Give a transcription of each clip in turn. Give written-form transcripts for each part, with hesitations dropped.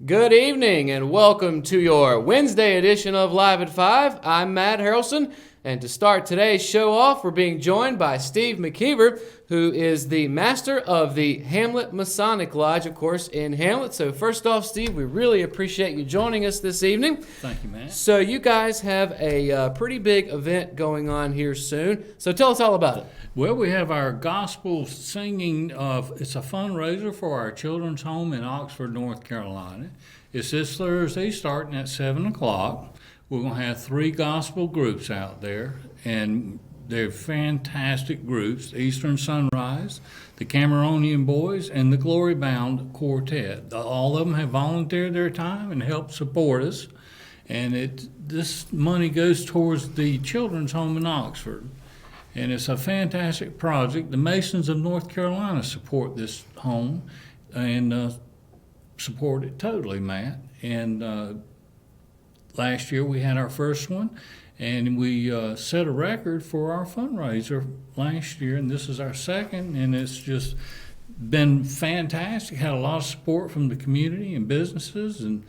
Good evening and welcome to your Wednesday edition of Live at 5. I'm Matt Harrelson, and to start today's show off, we're being joined by Steve McIver, who is the master of the Hamlet Masonic Lodge, of course, in Hamlet. So first off, Steve, we really appreciate you joining us this evening. Thank you, Matt. So you guys have a pretty big event going on here soon. So tell us all about it. Well, we have our gospel singing. It's a fundraiser for our children's home in Oxford, North Carolina. It's this Thursday starting at 7 o'clock. We're going to have 3 gospel groups out there, and they're fantastic groups: the Eastern Sunrise, the Cameronian Boys, and the Glory Bound Quartet. All of them have volunteered their time and helped support us, and this money goes towards the children's home in Oxford. And it's a fantastic project. The Masons of North Carolina support this home and support it totally, Matt. And last year we had our first one, and we set a record for our fundraiser last year, and this is our second, and it's just been fantastic. Had a lot of support from the community and businesses and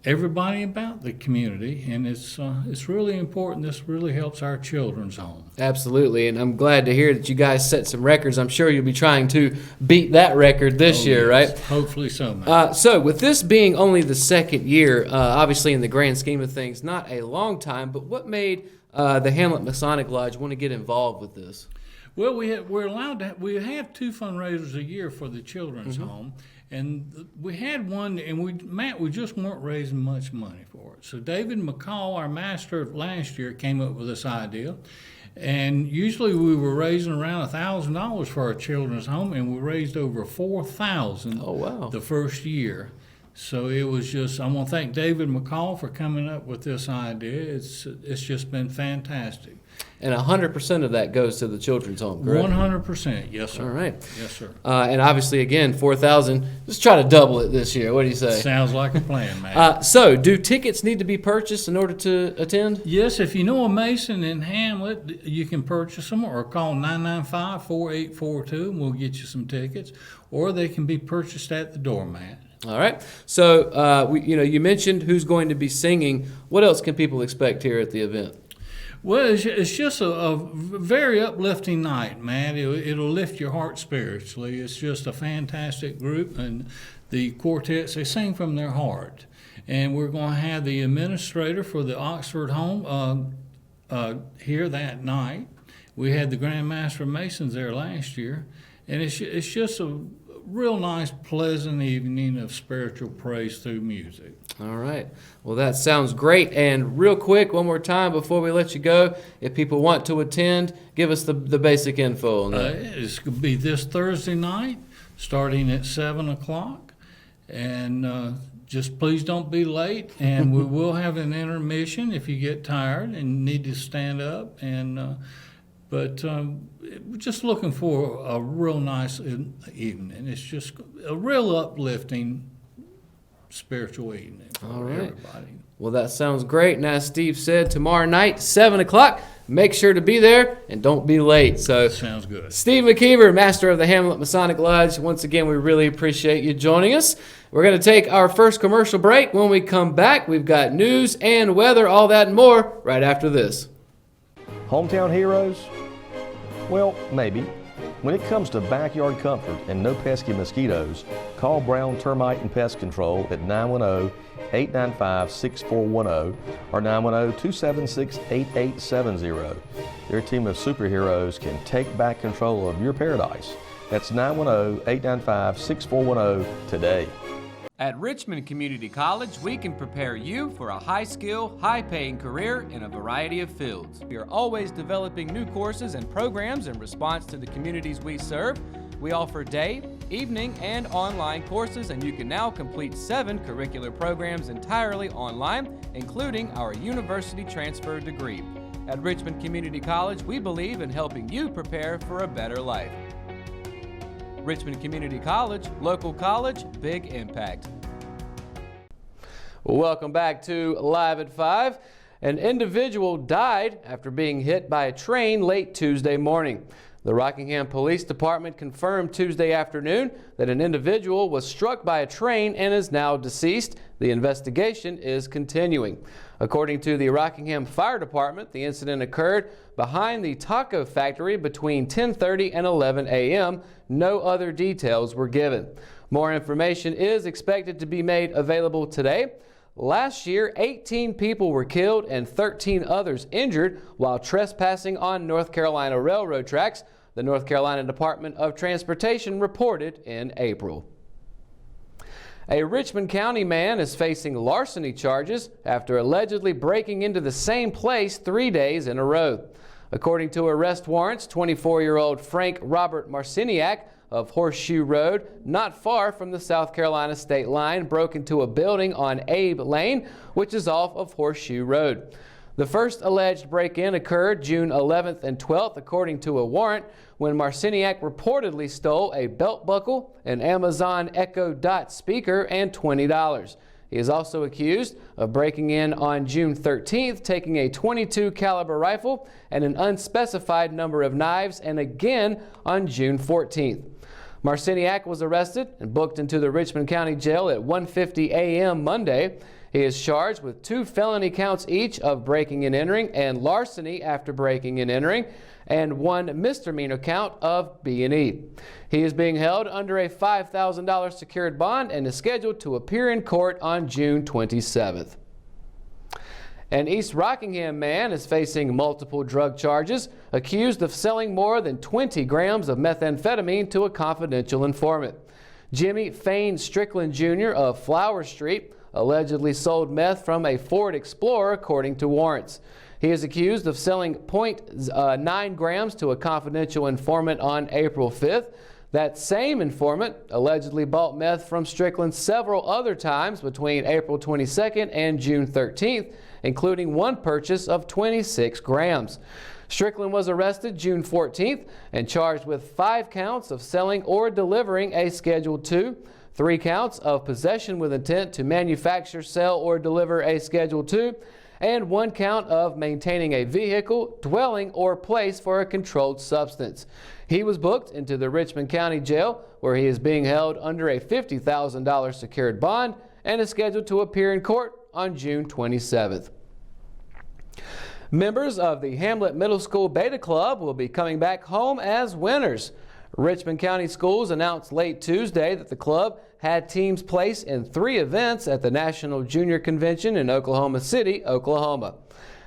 everybody about the community, and it's really important. This really helps our children's home. Absolutely, and I'm glad to hear that you guys set some records. I'm sure you'll be trying to beat that record this year, yes. Right? Hopefully so, Matt. So with this being only the second year, obviously in the grand scheme of things, not a long time, but what made the Hamlet Masonic Lodge want to get involved with this? Well, we have 2 fundraisers a year for the children's home. And we had one, and we just weren't raising much money for it. So David McCall, our master of last year, came up with this idea. And usually we were raising around $1,000 for our children's home, and we raised over $4,000 Oh, wow. the first year. So it was just, I want to thank David McCall for coming up with this idea. It's just been fantastic. And 100% of that goes to the children's home, correct? 100%, yes, sir. All right. Yes, sir. And obviously, again, $4,000. Let's try to double it this year. What do you say? Sounds like a plan, man. So, do tickets need to be purchased in order to attend? Yes, if you know a Mason in Hamlet, you can purchase them or call 995-4842 and we'll get you some tickets. Or they can be purchased at the doormat. All right. So, you mentioned who's going to be singing. What else can people expect here at the event? Well, it's just a very uplifting night, Matt. It'll lift your heart spiritually. It's just a fantastic group, and the quartets, they sing from their heart. And we're going to have the administrator for the Oxford home here that night. We had the Grand Master of Masons there last year, and it's just a real nice, pleasant evening of spiritual praise through music. All right. Well, that sounds great. And real quick, one more time before we let you go, if people want to attend, give us the basic info on that. It's going to be this Thursday night, starting at 7 o'clock. And just please don't be late. And we will have an intermission if you get tired and need to stand up. But we're just looking for a real nice evening. It's just a real uplifting spiritual evening for everybody. Well, that sounds great. And as Steve said, tomorrow night, 7 o'clock, make sure to be there and don't be late. So, sounds good. Steve McIver, master of the Hamlet Masonic Lodge, once again, we really appreciate you joining us. We're going to take our first commercial break. When we come back, we've got news and weather, all that and more, right after this. Hometown heroes? Well, maybe. When it comes to backyard comfort and no pesky mosquitoes, call Brown Termite and Pest Control at 910-895-6410 or 910-276-8870. Their team of superheroes can take back control of your paradise. That's 910-895-6410 today. At Richmond Community College, we can prepare you for a high-skill, high-paying career in a variety of fields. We are always developing new courses and programs in response to the communities we serve. We offer day, evening, and online courses, and you can now complete 7 curricular programs entirely online, including our university transfer degree. At Richmond Community College, we believe in helping you prepare for a better life. Richmond Community College, local college, big impact. Welcome back to Live at 5. An individual died after being hit by a train late Tuesday morning. The Rockingham Police Department confirmed Tuesday afternoon that an individual was struck by a train and is now deceased. The investigation is continuing. According to the Rockingham Fire Department, the incident occurred behind the taco factory between 10:30 and 11 a.m. No other details were given. More information is expected to be made available today. Last year, 18 people were killed and 13 others injured while trespassing on North Carolina railroad tracks, the North Carolina Department of Transportation reported in April. A Richmond County man is facing larceny charges after allegedly breaking into the same place 3 days in a row. According to arrest warrants, 24-year-old Frank Robert Marciniak of Horseshoe Road, not far from the South Carolina state line, broke into a building on Abe Lane, which is off of Horseshoe Road. The first alleged break-in occurred June 11th and 12th, according to a warrant, when Marciniak reportedly stole a belt buckle, an Amazon Echo Dot speaker, and $20. He is also accused of breaking in on June 13th, taking a .22 caliber rifle and an unspecified number of knives, and again on June 14th. Marciniak was arrested and booked into the Richmond County Jail at 1:50 a.m. Monday. He is charged with 2 felony counts each of breaking and entering and larceny after breaking and entering, and 1 misdemeanor count of B&E. He is being held under a $5,000 secured bond and is scheduled to appear in court on June 27th. An East Rockingham man is facing multiple drug charges, accused of selling more than 20 grams of methamphetamine to a confidential informant. Jimmy Fain Strickland Jr. of Flower Street allegedly sold meth from a Ford Explorer, according to warrants. He is accused of selling 0.9 grams to a confidential informant on April 5th. That same informant allegedly bought meth from Strickland several other times between April 22nd and June 13th, including one purchase of 26 grams. Strickland was arrested June 14th and charged with 5 counts of selling or delivering a Schedule II, 3 counts of possession with intent to manufacture, sell, or deliver a Schedule II, and 1 count of maintaining a vehicle, dwelling, or place for a controlled substance. He was booked into the Richmond County Jail, where he is being held under a $50,000 secured bond and is scheduled to appear in court on June 27th. Members of the Hamlet Middle School Beta Club will be coming back home as winners. Richmond County Schools announced late Tuesday that the club had teams place in 3 events at the National Junior Convention in Oklahoma City, Oklahoma.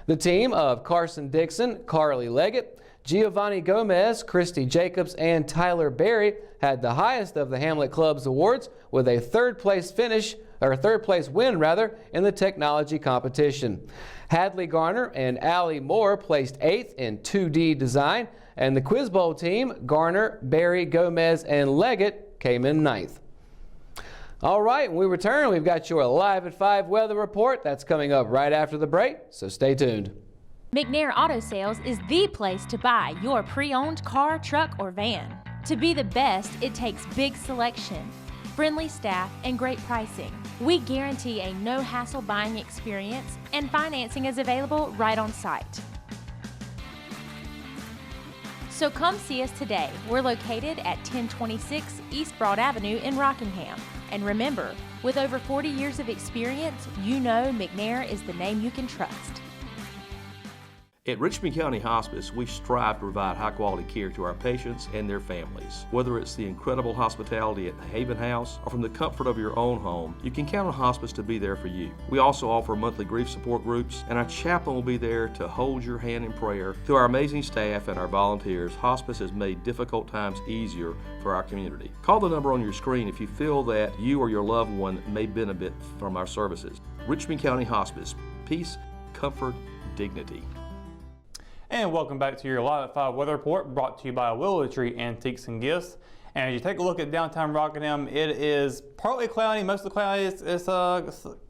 The team of Carson Dixon, Carly Leggett, Giovanni Gomez, Christy Jacobs, and Tyler Berry had the highest of the Hamlet Club's awards, with a third place win in the technology competition. Hadley Garner and Allie Moore placed 8th in 2D design, and the Quiz Bowl team, Garner, Berry, Gomez, and Leggett, came in 9th. All right, when we return, we've got your Live at 5 weather report. That's coming up right after the break, so stay tuned. McNair Auto Sales is the place to buy your pre-owned car, truck, or van. To be the best, it takes big selection, friendly staff, and great pricing. We guarantee a no-hassle buying experience, and financing is available right on site. So come see us today. We're located at 1026 East Broad Avenue in Rockingham. And remember, with over 40 years of experience, you know McNair is the name you can trust. At Richmond County Hospice, we strive to provide high-quality care to our patients and their families. Whether it's the incredible hospitality at the Haven House or from the comfort of your own home, you can count on hospice to be there for you. We also offer monthly grief support groups, and our chaplain will be there to hold your hand in prayer. Through our amazing staff and our volunteers, hospice has made difficult times easier for our community. Call the number on your screen if you feel that you or your loved one may benefit from our services. Richmond County Hospice. Peace, comfort, dignity. And welcome back to your Live at 5 weather report, brought to you by Willow Tree Antiques and Gifts. And as you take a look at downtown Rockingham, it is partly cloudy. Most of the cloud is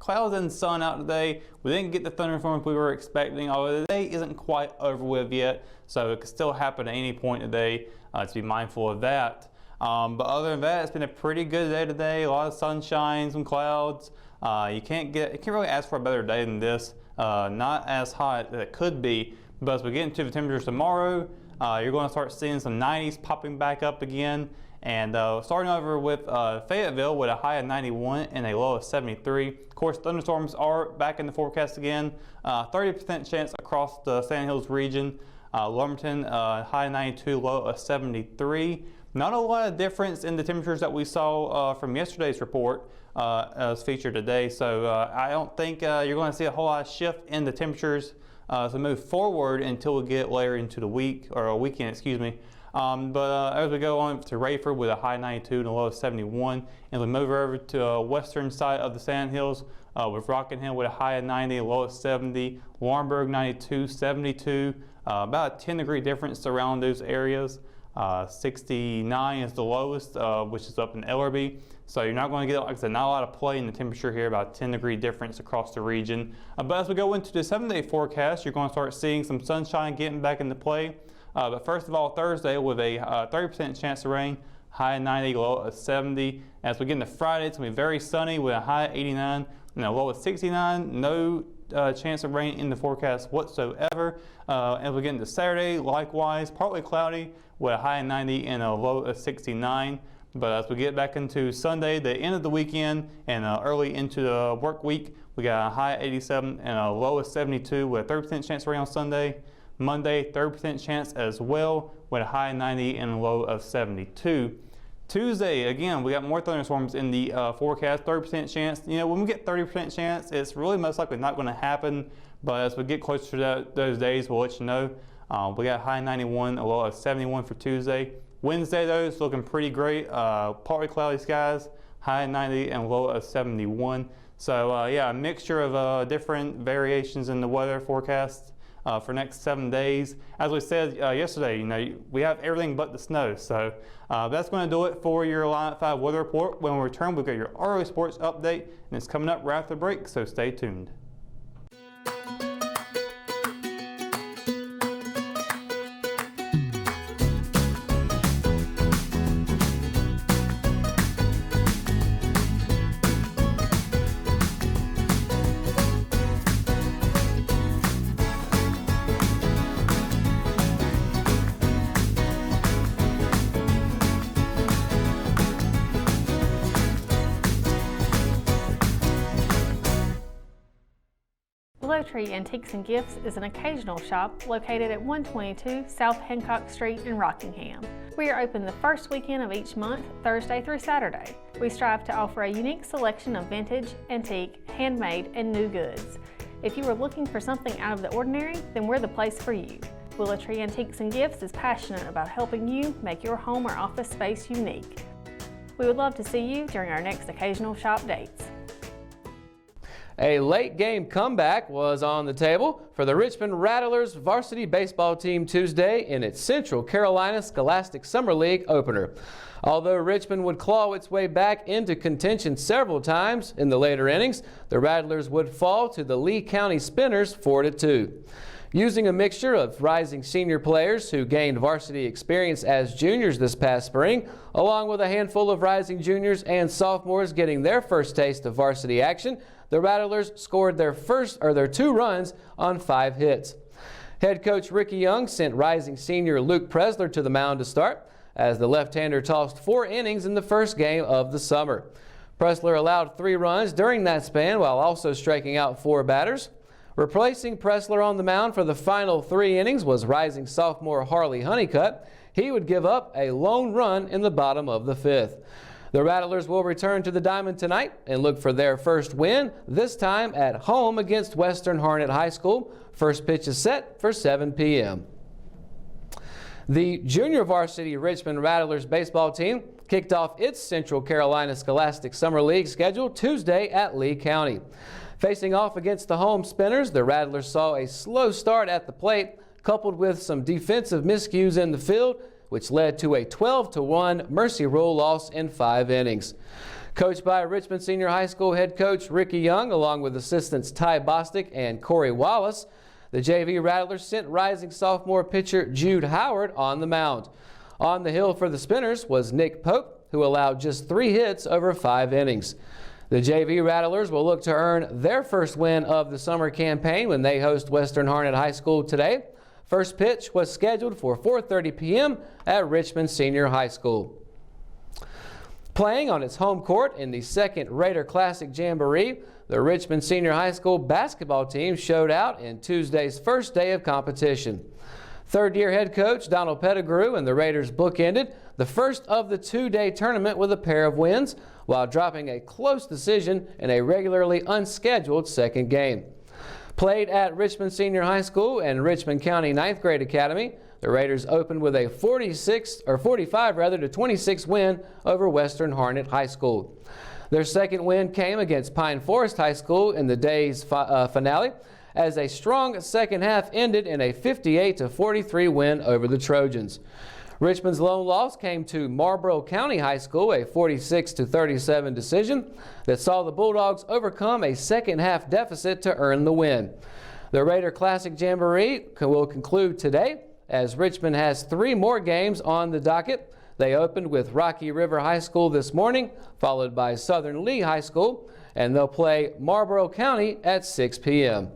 clouds and sun out today. We didn't get the thunderstorms we were expecting, although the day isn't quite over with yet, so it could still happen at any point today. To be mindful of that. But other than that, it's been a pretty good day today. A lot of sunshine, some clouds. You can't really ask for a better day than this. Not as hot as it could be. But as we get into the temperatures tomorrow, You're going to start seeing some 90s popping back up again. And starting over with Fayetteville with a high of 91 and a low of 73. Of course, thunderstorms are back in the forecast again. 30% chance across the Sand Hills region. Lumberton, high of 92, low of 73. Not a lot of difference in the temperatures that we saw from yesterday's report as featured today. So I don't think you're going to see a whole lot of shift in the temperatures to move forward until we get later into the week, or a weekend, excuse me. But as we go on to Rayford with a high 92 and a low of 71, and we move over to the western side of the Sand Hills with Rockingham with a high of 90, a low of 70, Warrenburg 92, 72, about a 10-degree difference around those areas. 69 is the lowest, which is up in Ellerby. So you're not going to get, like I said, not a lot of play in the temperature here, about a 10-degree difference across the region. But as we go into the 7-day forecast, you're going to start seeing some sunshine getting back into play. But first of all, Thursday with a 30% chance of rain, high of 90, low of 70. As we get into Friday, it's going to be very sunny with a high of 89 and a low of 69. No chance of rain in the forecast whatsoever. As we get into Saturday, likewise, partly cloudy with a high of 90 and a low of 69. But as we get back into Sunday, the end of the weekend, and early into the work week, we got a high of 87 and a low of 72 with a 30% chance of rain on Sunday. Monday, 30% chance as well with a high of 90 and a low of 72. Tuesday, again, we got more thunderstorms in the forecast, 30% chance. You know, when we get 30% chance, it's really most likely not going to happen. But as we get closer to those days, we'll let you know. We got a high of 91, a low of 71 for Tuesday. Wednesday, though, it's looking pretty great. Partly cloudy skies, high of 90 and low of 71. So, yeah, a mixture of different variations in the weather forecast for next 7 days. As we said yesterday, you know, we have everything but the snow. So that's going to do it for your Line 5 weather report. When we return, we've got your RO Sports update, and it's coming up right after the break, so stay tuned. Tree Antiques and Gifts is an occasional shop located at 122 South Hancock Street in Rockingham. We are open the first weekend of each month, Thursday through Saturday. We strive to offer a unique selection of vintage, antique, handmade, and new goods. If you are looking for something out of the ordinary, then we're the place for you. Willow Tree Antiques and Gifts is passionate about helping you make your home or office space unique. We would love to see you during our next occasional shop dates. A late game comeback was on the table for the Richmond Rattlers varsity baseball team Tuesday in its Central Carolina Scholastic Summer League opener. Although Richmond would claw its way back into contention several times in the later innings, the Rattlers would fall to the Lee County Spinners 4-2. Using a mixture of rising senior players who gained varsity experience as juniors this past spring, along with a handful of rising juniors and sophomores getting their first taste of varsity action, the Rattlers scored their 2 runs on 5 hits. Head coach Ricky Young sent rising senior Luke Presler to the mound to start, as the left-hander tossed 4 innings in the first game of the summer. Presler allowed 3 runs during that span while also striking out 4 batters. Replacing Presler on the mound for the final 3 innings was rising sophomore Harley Honeycutt. He would give up a lone run in the bottom of the 5th. The Rattlers will return to the diamond tonight and look for their first win, this time at home against Western Harnett High School. First pitch is set for 7 p.m. The junior varsity Richmond Rattlers baseball team kicked off its Central Carolina Scholastic Summer League schedule Tuesday at Lee County. Facing off against the home Spinners, the Rattlers saw a slow start at the plate, coupled with some defensive miscues in the field, which led to a 12-1 Mercy Rule loss in 5 innings. Coached by Richmond Senior High School head coach Ricky Young, along with assistants Ty Bostic and Corey Wallace, the JV Rattlers sent rising sophomore pitcher Jude Howard on the mound. On the hill for the Spinners was Nick Pope, who allowed just 3 hits over 5 innings. The JV Rattlers will look to earn their first win of the summer campaign when they host Western Harnett High School today. First pitch was scheduled for 4:30 p.m. at Richmond Senior High School. Playing on its home court in the second Raider Classic Jamboree, the Richmond Senior High School basketball team showed out in Tuesday's first day of competition. Third-year head coach Donald Pettigrew and the Raiders bookended the first of the two-day tournament with a pair of wins, while dropping a close decision in a regularly unscheduled second game. Played at Richmond Senior High School and Richmond County 9th Grade Academy, the Raiders opened with a 45-26 win over Western Harnett High School. Their second win came against Pine Forest High School in the day's finale, as a strong second half ended in a 58-43 win over the Trojans. Richmond's lone loss came to Marlboro County High School, a 46-37 decision that saw the Bulldogs overcome a second half deficit to earn the win. The Raider Classic Jamboree will conclude today, as Richmond has 3 more games on the docket. They opened with Rocky River High School this morning, followed by Southern Lee High School, and they'll play Marlboro County at 6 p.m.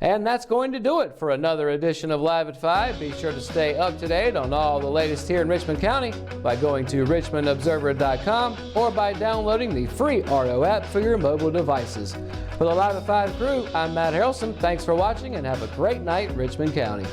And that's going to do it for another edition of Live at 5. Be sure to stay up to date on all the latest here in Richmond County by going to richmondobserver.com or by downloading the free RO app for your mobile devices. For the Live at 5 crew, I'm Matt Harrelson. Thanks for watching and have a great night, Richmond County.